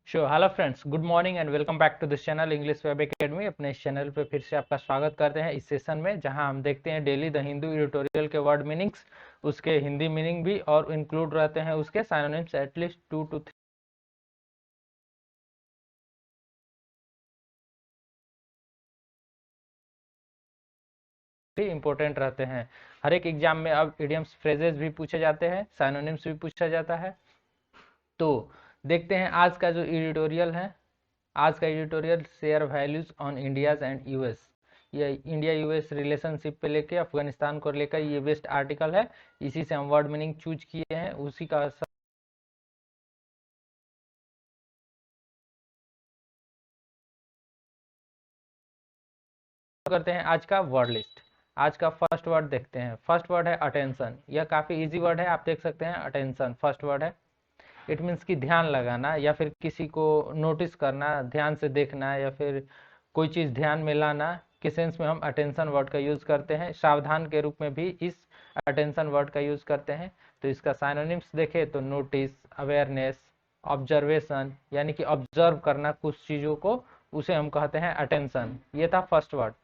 Hello friends, good morning and welcome back to this channel English Web Academy. अपने इस channel पे फिर से आपका स्वागत करते हैं इस सेशन में, जहां हम देखते हैं डेली द हिंदू एडिटोरियल के वर्ड मीनिंग्स, उसके हिंदी मीनिंग भी, और इंक्लूड रहते हैं उसके साइनोनिम्स एटलीस्ट 2 to 3 इंपॉर्टेंट रहते हैं। हर एक एग्जाम में अब इडियम्स फ्रेजेस भी पूछे जाते हैं, साइनोनिम्स भी पूछा जाता है। तो देखते हैं आज का जो एडिटोरियल है। आज का editorial share values on India's and US, ये इंडिया यूएस रिलेशनशिप पे लेके अफगानिस्तान को लेकर ये बेस्ट आर्टिकल है। इसी से हम वर्ड मीनिंग चूज किए हैं, उसी का करते हैं आज का वर्ड लिस्ट। आज का फर्स्ट वर्ड देखते हैं। फर्स्ट वर्ड है अटेंशन। यह काफी इजी वर्ड है, आप देख सकते हैं। अटेंशन फर्स्ट वर्ड है। इट मीन्स कि ध्यान लगाना या फिर किसी को नोटिस करना, ध्यान से देखना, या फिर कोई चीज़ ध्यान में लाना के सेंस में हम अटेंशन वर्ड का यूज़ करते हैं। सावधान के रूप में भी इस अटेंशन वर्ड का यूज़ करते हैं। तो इसका साइनोनिम्स देखें तो नोटिस, अवेयरनेस, ऑब्जर्वेशन, यानी कि ऑब्जर्व करना कुछ चीज़ों को, उसे हम कहते हैं अटेंशन। ये था फर्स्ट वर्ड।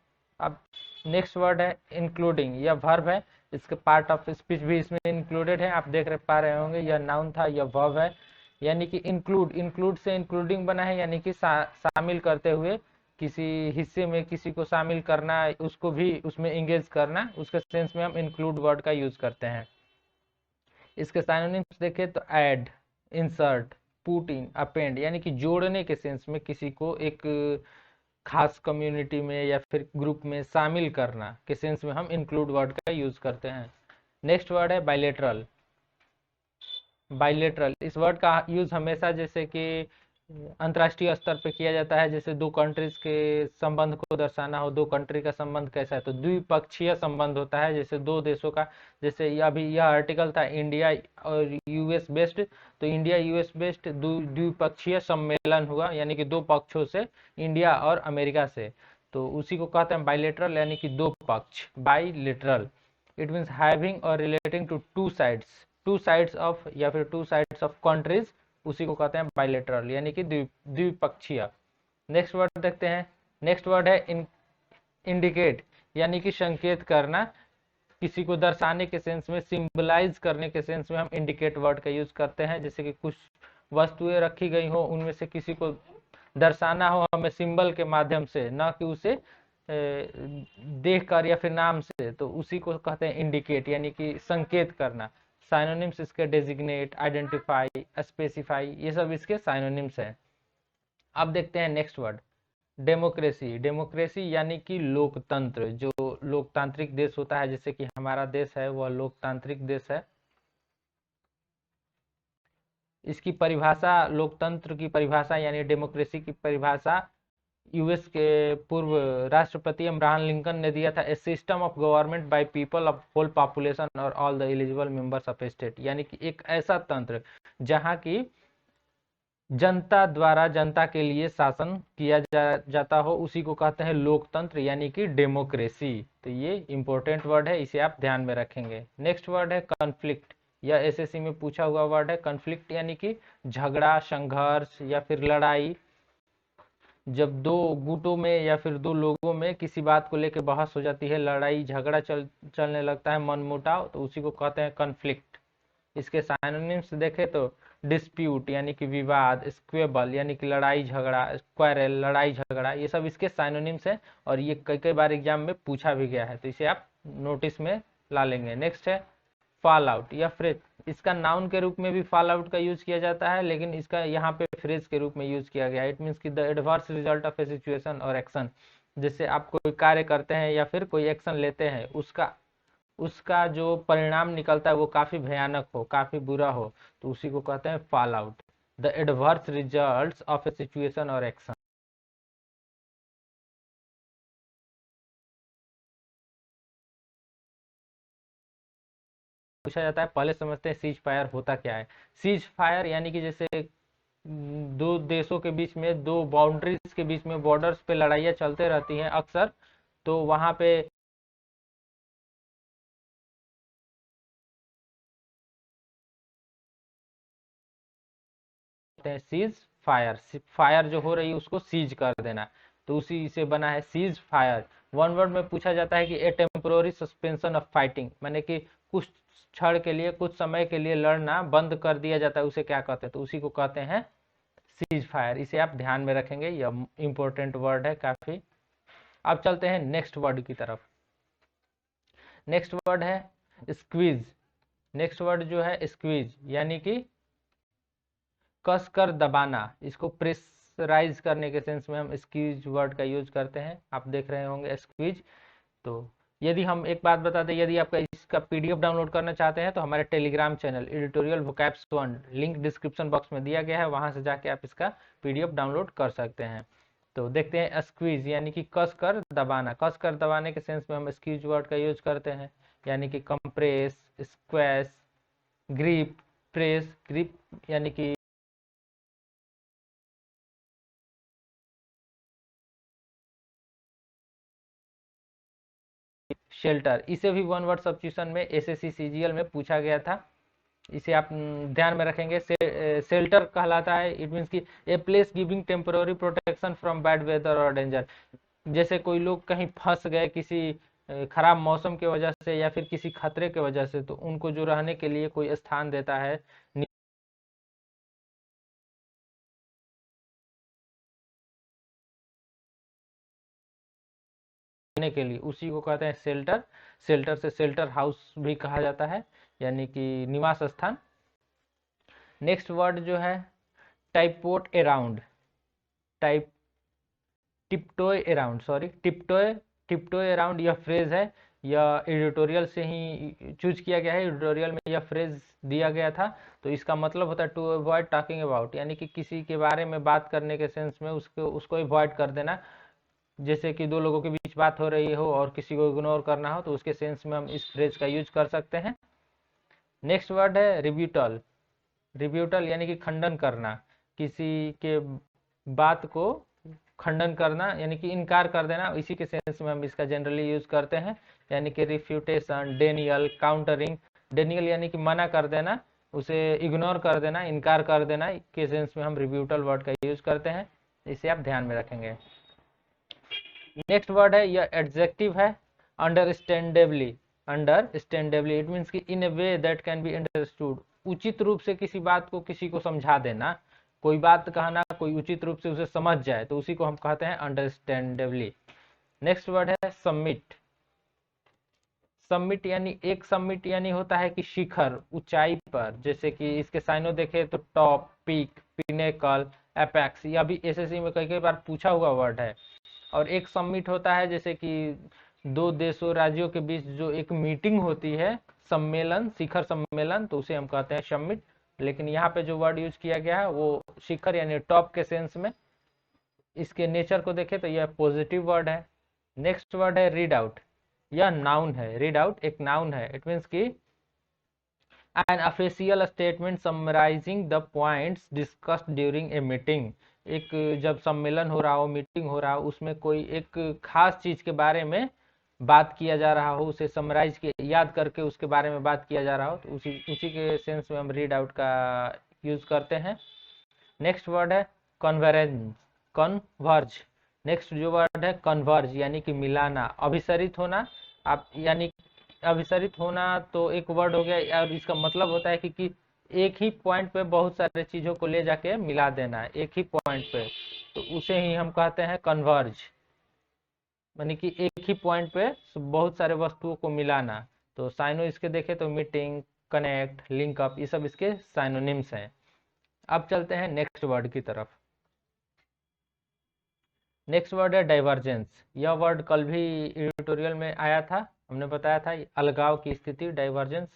अब नेक्स्ट वर्ड है इंक्लूडिंग। यह वर्ब है, इसके पार्ट ऑफ स्पीच भी इसमें इंक्लूडेड है। आप देख पा रहे होंगे, यह नाउन था, यह वर्ब है। यानी कि इंक्लूड, इंक्लूड से इंक्लूडिंग बना है, यानी कि शामिल करते हुए, किसी हिस्से में किसी को शामिल करना, उसको भी उसमें इंगेज करना, उसके सेंस में हम इंक्लूड वर्ड का यूज करते हैं। इसके साइनोनिम्स देखें तो add, insert, put in, append, यानी कि जोड़ने के सेंस में किसी को एक खास कम्युनिटी में या फिर ग्रुप में शामिल करना के सेंस में हम इंक्लूड वर्ड का यूज करते हैं। नेक्स्ट वर्ड है बायलेटरल। बायलेटरल इस वर्ड का यूज हमेशा जैसे कि अंतर्राष्ट्रीय स्तर पे किया जाता है, जैसे दो कंट्रीज के संबंध को दर्शाना हो। दो कंट्री का संबंध कैसा है, तो द्विपक्षीय संबंध होता है, जैसे दो देशों का। जैसे अभी यह आर्टिकल था इंडिया और यूएस बेस्ड, तो इंडिया यूएस बेस्ड द्विपक्षीय सम्मेलन हुआ, यानी कि दो पक्षों से, इंडिया और अमेरिका से। तो उसी को कहते हैं बायलेटरल, यानी कि दो पक्ष, bilateral. It means having or relating to two sides of, या फिर टू साइड्स ऑफ कंट्रीज, उसी को कहते हैं बायलेटरल, यानी कि द्विपक्षीय। नेक्स्ट वर्ड देखते हैं। नेक्स्ट वर्ड है इंडिकेट, यानी कि संकेत करना, किसी को दर्शाने के सेंस में, सिंबलाइज करने के सेंस में हम इंडिकेट वर्ड का यूज करते हैं। जैसे कि कुछ वस्तुएं रखी गई हो, उनमें से किसी को दर्शाना हो हमें सिंबल के माध्यम से, ना कि उसे देख कर या फिर नाम से, तो उसी को कहते हैं इंडिकेट, यानी कि संकेत करना। साइनोनिम्स इसके डेजिग्नेट, आइडेंटिफाई, स्पेसिफाई, ये सब इसके साइनोनिम्स हैं। अब देखते हैं नेक्स्ट वर्ड डेमोक्रेसी। डेमोक्रेसी यानी कि लोकतंत्र। जो लोकतांत्रिक देश होता है, जैसे कि हमारा देश है, वह लोकतांत्रिक देश है। इसकी परिभाषा, लोकतंत्र की परिभाषा यानी डेमोक्रेसी की परिभाषा यूएस के पूर्व राष्ट्रपति अब्राहम लिंकन ने दिया था। A system of government by people of whole population और all the eligible members of state, यानी कि एक ऐसा तंत्र जहां की जनता द्वारा जनता के लिए शासन किया जाता हो, उसी को कहते हैं लोकतंत्र, यानी कि डेमोक्रेसी। तो ये इंपॉर्टेंट वर्ड है, इसे आप ध्यान में रखेंगे। नेक्स्ट वर्ड है कॉन्फ्लिक्ट। यह एसएससी में पूछा हुआ वर्ड है। कॉन्फ्लिक्ट यानी कि झगड़ा, संघर्ष या फिर लड़ाई। जब दो गुटों में या फिर दो लोगों में किसी बात को लेकर बहस हो जाती है, लड़ाई झगड़ा चलने लगता है, मनमुटाव, तो उसी को कहते हैं कॉन्फ्लिक्ट। इसके साइनोनिम्स देखें तो डिस्प्यूट, यानी कि विवाद, स्क्वेबल, यानी कि लड़ाई झगड़ा, क्वारल, लड़ाई झगड़ा, ये सब इसके साइनोनिम्स हैं, और ये कई कई बार एग्जाम में पूछा भी गया है, तो इसे आप नोटिस में ला लेंगे। नेक्स्ट है फॉल आउट या फ्रेज। इसका नाउन के रूप में भी फॉल आउट का यूज किया जाता है, लेकिन इसका यहाँ पे फ्रेज के रूप में यूज किया गया है। इट मीन्स कि the adverse result of A situation और एक्शन। जैसे आप कोई कार्य करते हैं या फिर कोई एक्शन लेते हैं, उसका उसका जो परिणाम निकलता है वो काफी भयानक हो, काफी बुरा हो, तो उसी को कहते हैं fall out, the adverse results of A situation और एक्शन। पूछा जाता है, पहले समझते हैं सीज फायर होता क्या है। सीज फायर यानी कि जैसे दो देशों के बीच में, दो बाउंड्रीज के बीच में, बॉर्डर्स पे लड़ाइयाँ चलते रहती हैं अक्सर, तो वहां पे सीज फायर, फायर जो हो रही है उसको सीज कर देना, तो उसी से बना है सीज फायर। वन वर्ड में पूछा जाता है कि ए टेम्पोररी सस्पेंशन ऑफ फाइटिंग, माने कि कुछ क्षण के लिए, कुछ समय के लिए लड़ना बंद कर दिया जाता है, उसे क्या कहते हैं, तो उसी को कहते हैं सीज फायर। इसे आप ध्यान में रखेंगे, यह इंपॉर्टेंट वर्ड है काफी। अब चलते हैं नेक्स्ट वर्ड की तरफ। नेक्स्ट वर्ड है स्क्वीज। नेक्स्ट वर्ड जो है स्क्वीज, यानी कि कस कर दबाना, इसको प्रेशराइज करने के सेंस में हम स्क्वीज वर्ड का यूज करते हैं। आप देख रहे होंगे स्क्वीज। तो यदि हम एक बात बता दें, यदि आपका इसका पीडीएफ डाउनलोड करना चाहते हैं तो हमारे Telegram channel editorial vocabs 1 link description box में दिया गया है, वहां से जाके आप इसका पीडीएफ डाउनलोड कर सकते हैं। तो देखते हैं स्क्वीज यानी कि कस कर दबाना। कस कर दबाने के सेंस में हम स्क्वीज वर्ड का यूज करते हैं, यानी कि compress, squash, grip, press, grip यानी कि शेल्टर। इसे भी वन वर्ड सब्स्टिट्यूशन में एसएससी सीजीएल में पूछा गया था, इसे आप ध्यान में रखेंगे। शेल्टर कहलाता है, इट मीन्स कि a place giving temporary protection from bad weather or danger. जैसे कोई लोग कहीं फंस गए किसी खराब मौसम की वजह से या फिर किसी खतरे की वजह से, तो उनको जो रहने के लिए कोई स्थान देता है के लिए, उसी को कहते हैं शेल्टर। शेल्टर से शेल्टर हाउस भी कहा जाता है, यानी कि निवास स्थान। नेक्स्ट वर्ड जो है tiptoe around, type tiptoe around, sorry tiptoe, tiptoe around यह फ्रेज है, यह एडिटोरियल से ही चूज किया गया है। एडिटोरियल में यह फ्रेज दिया गया था, तो इसका मतलब होता है टू अवॉइड टॉकिंग अबाउट, यानी कि किसी के बारे में बात करने के सेंस में उसको अवॉइड कर देना। जैसे कि दो लोगों के बीच बात हो रही हो और किसी को इग्नोर करना हो, तो उसके सेंस में हम इस फ्रेज का यूज कर सकते हैं। नेक्स्ट वर्ड है रिब्यूटल। रिब्यूटल यानी कि खंडन करना, किसी के बात को खंडन करना, यानी कि इनकार कर देना, इसी के सेंस में हम इसका जनरली यूज करते हैं, यानी कि रिफ्यूटेशन, डेनियल, काउंटरिंग। डेनियल यानी कि मना कर देना, उसे इग्नोर कर देना, इनकार कर देना के सेंस में हम रिब्यूटल वर्ड का यूज करते हैं, इसे आप ध्यान में रखेंगे। नेक्स्ट वर्ड है, यह एडजेक्टिव है, अंडरस्टैंडेबली। अंडरस्टैंडेबली इट मीन्स कि in a way that can be understood, उचित रूप से किसी बात को किसी को समझा देना, कोई बात कहना, कोई उचित रूप से उसे समझ जाए, तो उसी को हम कहते हैं अंडरस्टैंडेबली। नेक्स्ट वर्ड है सबमिट। सबमिट यानी एक सबमिट यानी होता है कि शिखर, ऊंचाई पर, जैसे कि इसके साइनो देखे तो टॉप, पीक, पिनेकल, एपेक्स, यह भी एसएससी में कई कई बार पूछा हुआ वर्ड है। और एक सबमिट होता है जैसे कि दो देशों राज्यों के बीच जो एक मीटिंग होती है, सम्मेलन, शिखर सम्मेलन, तो उसे हम कहते हैं सबमिट। लेकिन यहाँ पे जो वर्ड यूज किया गया है वो शिखर यानी टॉप के सेंस में। इसके नेचर को देखें तो यह पॉजिटिव वर्ड है। नेक्स्ट वर्ड है रीड आउट, यह नाउन है। रीड आउट एक नाउन है, इट मीन्स की an official statement summarising the points discussed during a meeting. एक जब सम्मेलन हो रहा हो, मीटिंग हो रहा हो, उसमें कोई एक खास चीज के बारे में बात किया जा रहा हो, उसे समराइज के याद करके उसके बारे में बात किया जा रहा हो, तो उसी के सेंस में हम रीड आउट का यूज करते हैं। नेक्स्ट वर्ड है कन्वर्जेंस, कन्वर्ज। नेक्स्ट जो वर्ड है कन्वर्ज यानी कि मिलाना, अभिसरित होना। आप यानी अभिसरित होना तो एक वर्ड हो गया, और इसका मतलब होता है कि एक ही पॉइंट पे बहुत सारे चीजों को ले जाके मिला देना है, एक ही पॉइंट पे, तो उसे ही हम कहते हैं कन्वर्ज, यानी कि एक ही पॉइंट पे बहुत सारे वस्तुओं को मिलाना। तो साइनो इसके देखे तो मीटिंग, कनेक्ट, लिंक अप, ये सब इसके साइनोनिम्स हैं। अब चलते हैं नेक्स्ट वर्ड की तरफ। नेक्स्ट वर्ड है डाइवर्जेंस। यह वर्ड कल भी एडिटोरियल में आया था, हमने बताया था अलगाव की स्थिति, डाइवर्जेंस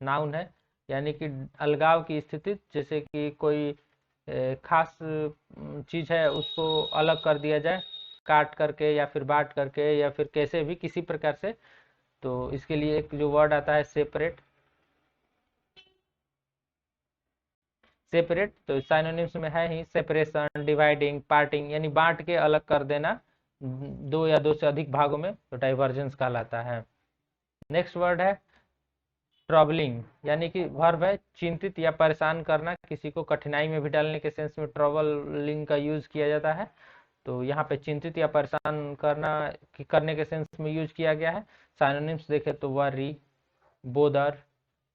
नाउन है, यानी कि अलगाव की स्थिति, जैसे कि कोई खास चीज है उसको अलग कर दिया जाए, काट करके या फिर बांट करके या फिर कैसे भी किसी प्रकार से, तो इसके लिए एक जो वर्ड आता है सेपरेट। सेपरेट तो साइनोनिम्स में है ही, सेपरेशन, डिवाइडिंग, पार्टिंग, यानी बांट के अलग कर देना दो या दो से अधिक भागों में, तो डाइवर्जेंस कहलाता है। नेक्स्ट वर्ड है ट्रबलिंग यानी कि वर्ब है चिंतित या परेशान करना, किसी को कठिनाई में भी डालने के सेंस में ट्रबलिंग का यूज किया जाता है। तो यहाँ पे चिंतित या परेशान करने के सेंस में यूज किया गया है। साइनोनिम्स देखें तो वरी, बोदर,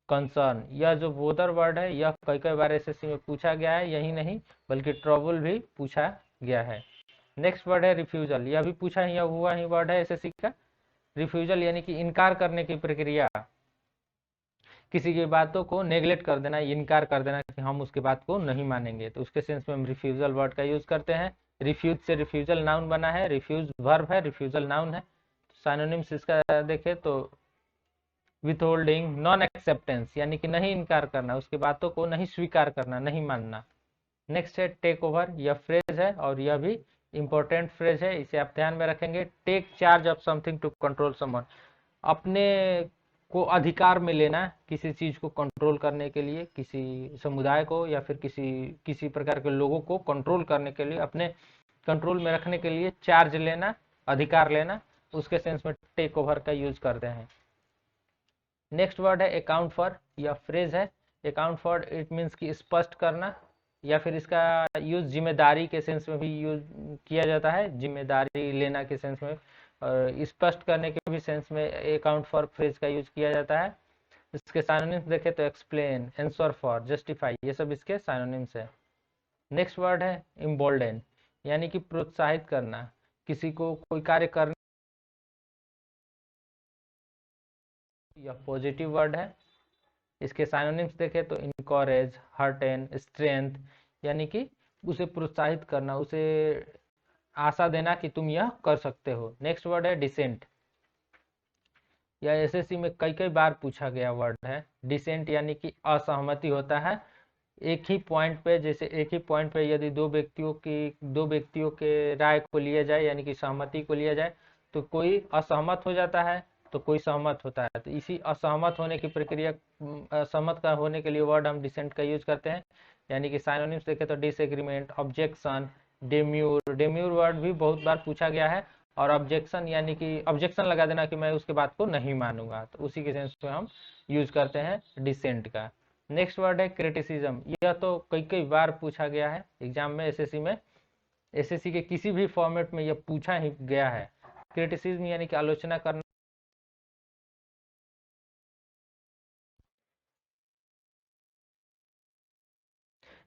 कंसर्न। यह जो बोदर वर्ड है यह कई कई बार एसएससी में पूछा गया है, यही नहीं बल्कि ट्रबल भी पूछा गया है। नेक्स्ट वर्ड है रिफ्यूजल, यह भी पूछा ही हुआ ही वर्ड है एसएससी का। रिफ्यूजल यानी कि इनकार करने की प्रक्रिया, किसी की बातों को नेग्लेक्ट कर देना, इनकार कर देना कि हम उसकी बात को नहीं मानेंगे, तो उसके सेंस में हम रिफ्यूजल वर्ड का यूज करते हैं। रिफ्यूज से रिफ्यूजल नाउन बना है, रिफ्यूज वर्ब है, रिफ्यूजल नाउन है। साइनोनिम्स इसका देखें तो विथहोल्डिंग, नॉन एक्सेप्टेंस यानी कि नहीं इनकार करना, उसकी बातों को नहीं स्वीकार करना, नहीं मानना। नेक्स्ट है टेक ओवर, यह फ्रेज है और यह भी इंपॉर्टेंट फ्रेज है, इसे आप ध्यान में रखेंगे। Take charge of something to control someone, अपने को अधिकार में लेना, किसी चीज को कंट्रोल करने के लिए, किसी समुदाय को या फिर किसी प्रकार के लोगों को कंट्रोल करने के लिए, अपने कंट्रोल में रखने के लिए चार्ज लेना, अधिकार लेना, उसके सेंस में टेक ओवर का यूज करते हैं। नेक्स्ट वर्ड है अकाउंट फॉर, यह फ्रेज है। अकाउंट फॉर इट मीन्स कि स्पष्ट करना, या फिर इसका यूज जिम्मेदारी के सेंस में भी यूज किया जाता है, जिम्मेदारी लेना के सेंस में, और स्पष्ट करने के भी सेंस में अकाउंट फॉर फ्रेज का यूज किया जाता है। इसके साइनोनिम्स देखें तो एक्सप्लेन, आंसर फॉर, जस्टिफाई, ये सब इसके साइनोनिम्स है। नेक्स्ट वर्ड है इम्बोल्डन, यानी कि प्रोत्साहित करना, किसी को कोई कार्य करने, यह पॉजिटिव वर्ड है। इसके साइनोनिम्स देखें तो इनकरेज, हर्टेन, स्ट्रेंथ, यानी कि उसे प्रोत्साहित करना, उसे आशा देना कि तुम यह कर सकते हो। नेक्स्ट वर्ड है डिसेंट, यह एसएससी में कई कई बार पूछा गया वर्ड है। डिसेंट यानी कि असहमति होता है एक ही पॉइंट पे, जैसे एक ही पॉइंट पे यदि दो व्यक्तियों के राय को लिया जाए यानी कि सहमति को लिया जाए, तो कोई असहमत हो जाता है तो कोई सहमत होता है, तो इसी असहमत होने की प्रक्रिया, असहमत का होने के लिए वर्ड हम डिसेंट का यूज करते हैं। यानी कि साइनोनिम्स देखें तो डिसएग्रीमेंट, ऑब्जेक्शन, डेम्यूर। डेम्यूर वर्ड भी बहुत बार पूछा गया है, और ऑब्जेक्शन यानी कि ऑब्जेक्शन लगा देना कि मैं उसके बात को नहीं मानूंगा, तो उसी के सेंस में हम यूज करते हैं डिसेंट का। नेक्स्ट वर्ड है क्रिटिसिज्म, यह तो कई कई बार पूछा गया है एग्जाम में, एसएससी में, एसएससी के किसी भी फॉर्मेट में यह पूछा ही गया है। क्रिटिसिज्म यानी कि आलोचना करना,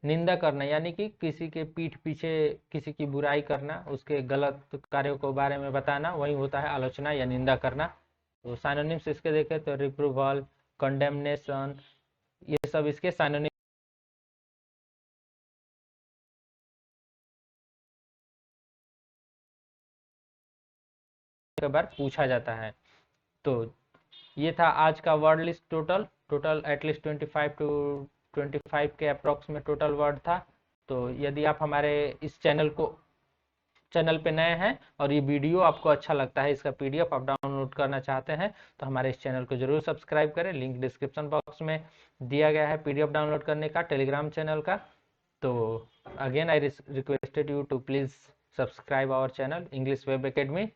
निंदा करना, यानी कि किसी के पीठ पीछे किसी की बुराई करना, उसके गलत कार्यों को बारे में बताना, वही होता है आलोचना या निंदा करना। तो साइनोनिम्स इसके देखें तो रिप्रूवल, कंडेमनेशन, ये सब इसके साइनोनिम कई बार पूछा जाता है। तो ये था आज का वर्ड लिस्ट, टोटल एटलीस्ट 25 के अप्रोक्स में टोटल वर्ड था। तो यदि आप हमारे इस चैनल पे नए हैं और ये वीडियो आपको अच्छा लगता है, इसका पीडीएफ आप डाउनलोड करना चाहते हैं, तो हमारे इस चैनल को जरूर सब्सक्राइब करें। लिंक डिस्क्रिप्शन बॉक्स में दिया गया है पीडीएफ डाउनलोड करने का टेलीग्राम चैनल का। तो again I requested you to please subscribe our channel English Web academy.